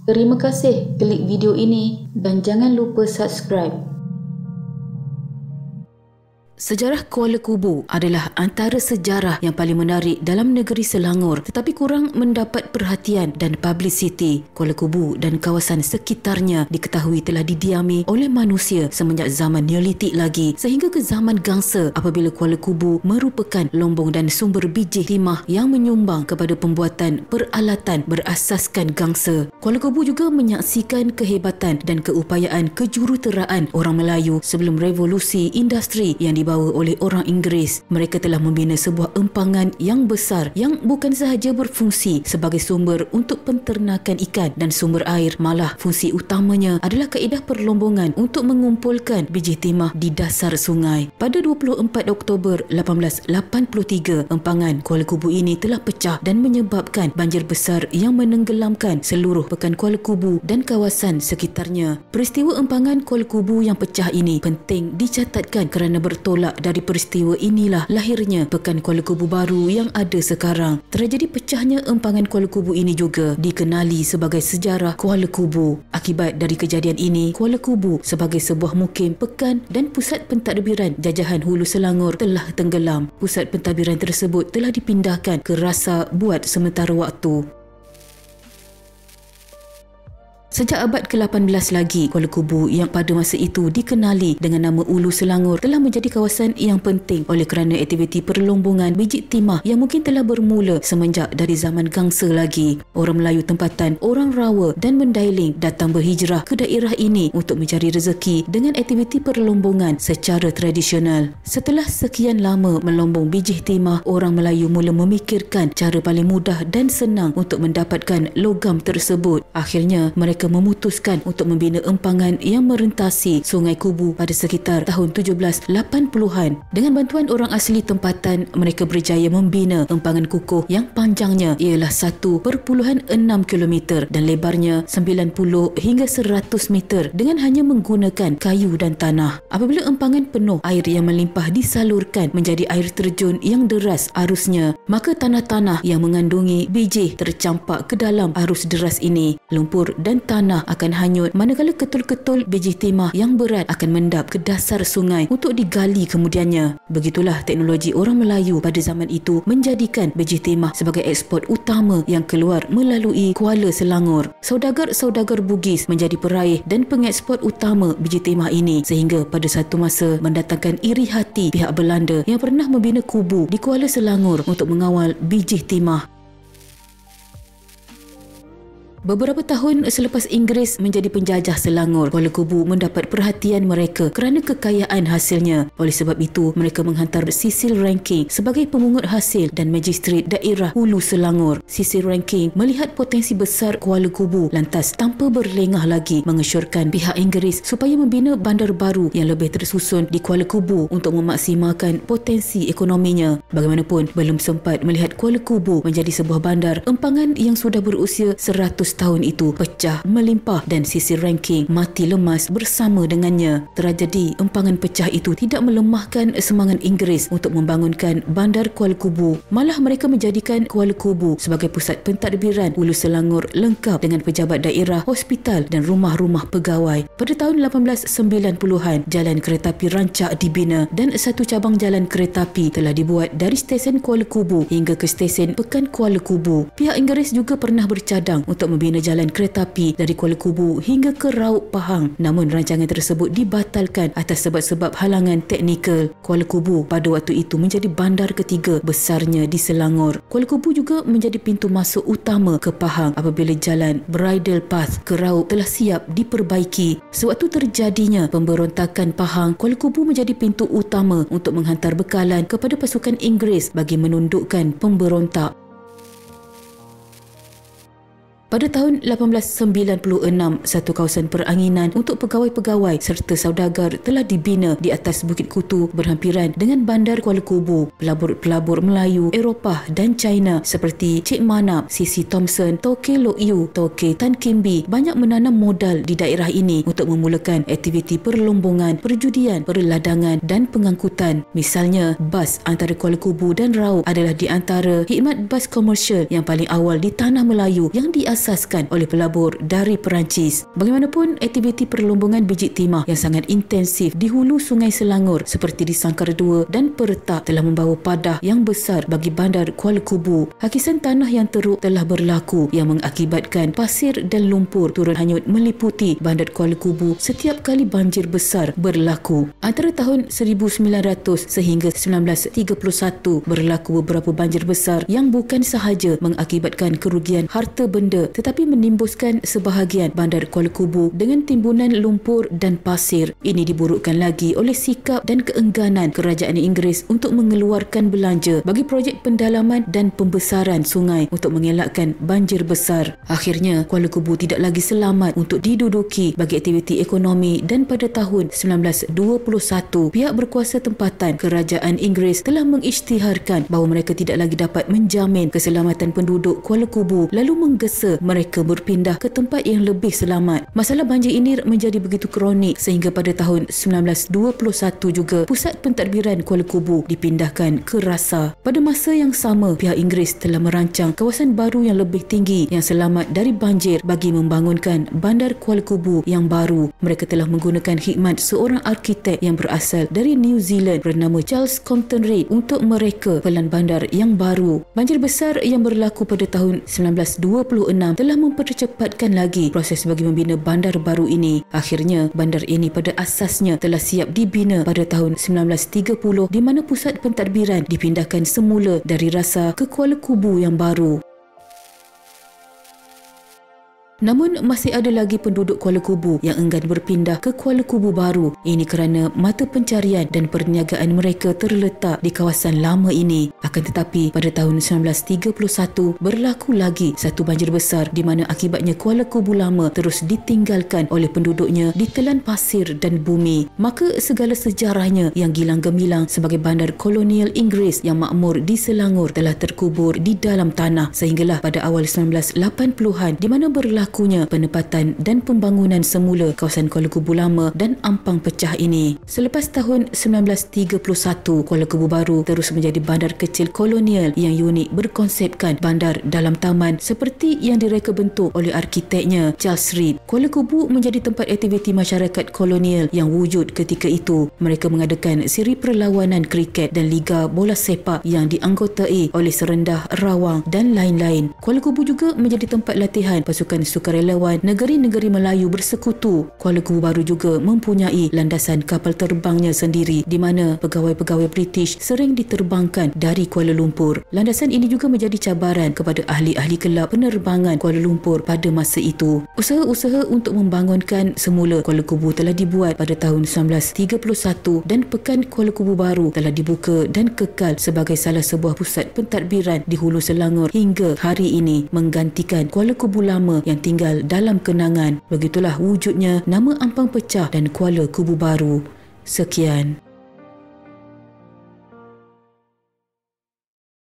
Terima kasih klik video ini dan jangan lupa subscribe. Sejarah Kuala Kubu adalah antara sejarah yang paling menarik dalam negeri Selangor tetapi kurang mendapat perhatian dan publicity. Kuala Kubu dan kawasan sekitarnya diketahui telah didiami oleh manusia semenjak zaman Neolitik lagi sehingga ke zaman Gangsa apabila Kuala Kubu merupakan lombong dan sumber biji timah yang menyumbang kepada pembuatan peralatan berasaskan Gangsa. Kuala Kubu juga menyaksikan kehebatan dan keupayaan kejuruteraan orang Melayu sebelum revolusi industri yang dibawa oleh orang Inggeris. Mereka telah membina sebuah empangan yang besar yang bukan sahaja berfungsi sebagai sumber untuk penternakan ikan dan sumber air, malah fungsi utamanya adalah kaedah perlombongan untuk mengumpulkan biji timah di dasar sungai. Pada 24 Oktober 1883, empangan Kuala Kubu ini telah pecah dan menyebabkan banjir besar yang menenggelamkan seluruh Pekan Kuala Kubu dan kawasan sekitarnya. Peristiwa empangan Kuala Kubu yang pecah ini penting dicatatkan kerana bertolak dari peristiwa inilah lahirnya Pekan Kuala Kubu baru yang ada sekarang. Tragedi pecahnya empangan Kuala Kubu ini juga dikenali sebagai sejarah Kuala Kubu. Akibat dari kejadian ini, Kuala Kubu sebagai sebuah mukim pekan dan pusat pentadbiran jajahan Hulu Selangor telah tenggelam. Pusat pentadbiran tersebut telah dipindahkan ke Rasa buat sementara waktu. Sejak abad ke-18 lagi, Kuala Kubu yang pada masa itu dikenali dengan nama Ulu Selangor telah menjadi kawasan yang penting oleh kerana aktiviti perlombongan biji timah yang mungkin telah bermula semenjak dari zaman Gangsa lagi. Orang Melayu tempatan, orang Rawa dan Mandailing datang berhijrah ke daerah ini untuk mencari rezeki dengan aktiviti perlombongan secara tradisional. Setelah sekian lama melombong biji timah, orang Melayu mula memikirkan cara paling mudah dan senang untuk mendapatkan logam tersebut. Akhirnya, mereka memutuskan untuk membina empangan yang merentasi Sungai Kubu pada sekitar tahun 1780-an. Dengan bantuan orang asli tempatan, mereka berjaya membina empangan kukuh yang panjangnya ialah 1.6 km dan lebarnya 90 hingga 100 meter dengan hanya menggunakan kayu dan tanah. Apabila empangan penuh, air yang melimpah disalurkan menjadi air terjun yang deras arusnya, maka tanah-tanah yang mengandungi biji tercampak ke dalam arus deras ini. Lumpur dan tanah akan hanyut manakala ketul-ketul biji timah yang berat akan mendap ke dasar sungai untuk digali kemudiannya. Begitulah teknologi orang Melayu pada zaman itu menjadikan biji timah sebagai ekspor utama yang keluar melalui Kuala Selangor. Saudagar-saudagar Bugis menjadi peraih dan pengekspor utama biji timah ini sehingga pada satu masa mendatangkan iri hati pihak Belanda yang pernah membina kubu di Kuala Selangor untuk mengawal biji timah. Beberapa tahun selepas Inggeris menjadi penjajah Selangor, Kuala Kubu mendapat perhatian mereka kerana kekayaan hasilnya. Oleh sebab itu, mereka menghantar Cecil Ranking sebagai pemungut hasil dan Magistrat Daerah Hulu Selangor. Cecil Ranking melihat potensi besar Kuala Kubu lantas tanpa berlengah lagi mengesyorkan pihak Inggeris supaya membina bandar baru yang lebih tersusun di Kuala Kubu untuk memaksimalkan potensi ekonominya. Bagaimanapun, belum sempat melihat Kuala Kubu menjadi sebuah bandar, empangan yang sudah berusia 100 tahun itu pecah melimpah dan Cecil Ranking mati lemas bersama dengannya. Tragedi empangan pecah itu tidak melemahkan semangat Inggeris untuk membangunkan bandar Kuala Kubu. Malah mereka menjadikan Kuala Kubu sebagai pusat pentadbiran Hulu Selangor lengkap dengan pejabat daerah, hospital dan rumah-rumah pegawai. Pada tahun 1890-an, jalan keretapi rancak dibina dan satu cabang jalan keretapi telah dibuat dari stesen Kuala Kubu hingga ke stesen Pekan Kuala Kubu. Pihak Inggeris juga pernah bercadang untuk membina jalan keretapi dari Kuala Kubu hingga ke Raub Pahang. Namun rancangan tersebut dibatalkan atas sebab-sebab halangan teknikal. Kuala Kubu pada waktu itu menjadi bandar ketiga besarnya di Selangor. Kuala Kubu juga menjadi pintu masuk utama ke Pahang apabila jalan Bridle Path ke Raub telah siap diperbaiki. Sewaktu terjadinya pemberontakan Pahang, Kuala Kubu menjadi pintu utama untuk menghantar bekalan kepada pasukan Inggeris bagi menundukkan pemberontak. Pada tahun 1896, satu kawasan peranginan untuk pegawai-pegawai serta saudagar telah dibina di atas Bukit Kutu berhampiran dengan bandar Kuala Kubu. Pelabur-pelabur Melayu, Eropah dan China seperti Cik Manap, Sisi Thompson, Toke Lok Yu, Toke Tan Kim Bee banyak menanam modal di daerah ini untuk memulakan aktiviti perlombongan, perjudian, perladangan dan pengangkutan. Misalnya, bas antara Kuala Kubu dan Raub adalah di antara khidmat bas komersial yang paling awal di Tanah Melayu yang diasaskan diasaskan oleh pelabur dari Perancis. Bagaimanapun, aktiviti perlombongan biji timah yang sangat intensif di hulu Sungai Selangor seperti di Sangkar 2 dan Peretak telah membawa padah yang besar bagi bandar Kuala Kubu. Hakisan tanah yang teruk telah berlaku yang mengakibatkan pasir dan lumpur turun hanyut meliputi bandar Kuala Kubu setiap kali banjir besar berlaku. Antara tahun 1900 sehingga 1931 berlaku beberapa banjir besar yang bukan sahaja mengakibatkan kerugian harta benda tetapi menimbuskan sebahagian bandar Kuala Kubu dengan timbunan lumpur dan pasir. Ini diburukkan lagi oleh sikap dan keengganan kerajaan Inggeris untuk mengeluarkan belanja bagi projek pendalaman dan pembesaran sungai untuk mengelakkan banjir besar. Akhirnya, Kuala Kubu tidak lagi selamat untuk diduduki bagi aktiviti ekonomi dan pada tahun 1921, pihak berkuasa tempatan kerajaan Inggeris telah mengisytiharkan bahawa mereka tidak lagi dapat menjamin keselamatan penduduk Kuala Kubu lalu menggesa mereka berpindah ke tempat yang lebih selamat. Masalah banjir ini menjadi begitu kronik sehingga pada tahun 1921 juga pusat pentadbiran Kuala Kubu dipindahkan ke Rasa. Pada masa yang sama, pihak Inggeris telah merancang kawasan baru yang lebih tinggi yang selamat dari banjir bagi membangunkan bandar Kuala Kubu yang baru. Mereka telah menggunakan khidmat seorang arkitek yang berasal dari New Zealand bernama Charles Compton Reid untuk mereka pelan bandar yang baru. Banjir besar yang berlaku pada tahun 1926 telah mempercepatkan lagi proses bagi membina bandar baru ini. Akhirnya, bandar ini pada asasnya telah siap dibina pada tahun 1930 di mana pusat pentadbiran dipindahkan semula dari Rasa ke Kuala Kubu yang baru. Namun masih ada lagi penduduk Kuala Kubu yang enggan berpindah ke Kuala Kubu baru. Ini kerana mata pencarian dan perniagaan mereka terletak di kawasan lama ini. Akan tetapi pada tahun 1931 berlaku lagi satu banjir besar di mana akibatnya Kuala Kubu lama terus ditinggalkan oleh penduduknya ditelan pasir dan bumi. Maka segala sejarahnya yang gilang gemilang sebagai bandar kolonial Inggeris yang makmur di Selangor telah terkubur di dalam tanah sehinggalah pada awal 1980-an di mana berlaku penempatan dan pembangunan semula kawasan Kuala Kubu lama dan ampang pecah ini. Selepas tahun 1931, Kuala Kubu baru terus menjadi bandar kecil kolonial yang unik berkonsepkan bandar dalam taman seperti yang direka bentuk oleh arkiteknya Charles Reid. Kuala Kubu menjadi tempat aktiviti masyarakat kolonial yang wujud ketika itu. Mereka mengadakan siri perlawanan kriket dan liga bola sepak yang dianggotai oleh Serendah, Rawang dan lain-lain. Kuala Kubu juga menjadi tempat latihan pasukan sukarelawan negeri-negeri Melayu bersekutu. Kuala Kubu baru juga mempunyai landasan kapal terbangnya sendiri di mana pegawai-pegawai British sering diterbangkan dari Kuala Lumpur. Landasan ini juga menjadi cabaran kepada ahli-ahli kelab penerbangan Kuala Lumpur pada masa itu. Usaha-usaha untuk membangunkan semula Kuala Kubu telah dibuat pada tahun 1931 dan Pekan Kuala Kubu baru telah dibuka dan kekal sebagai salah sebuah pusat pentadbiran di Hulu Selangor hingga hari ini menggantikan Kuala Kubu lama yang tinggal dalam kenangan. Begitulah wujudnya nama ampang pecah dan Kuala Kubu baru. Sekian.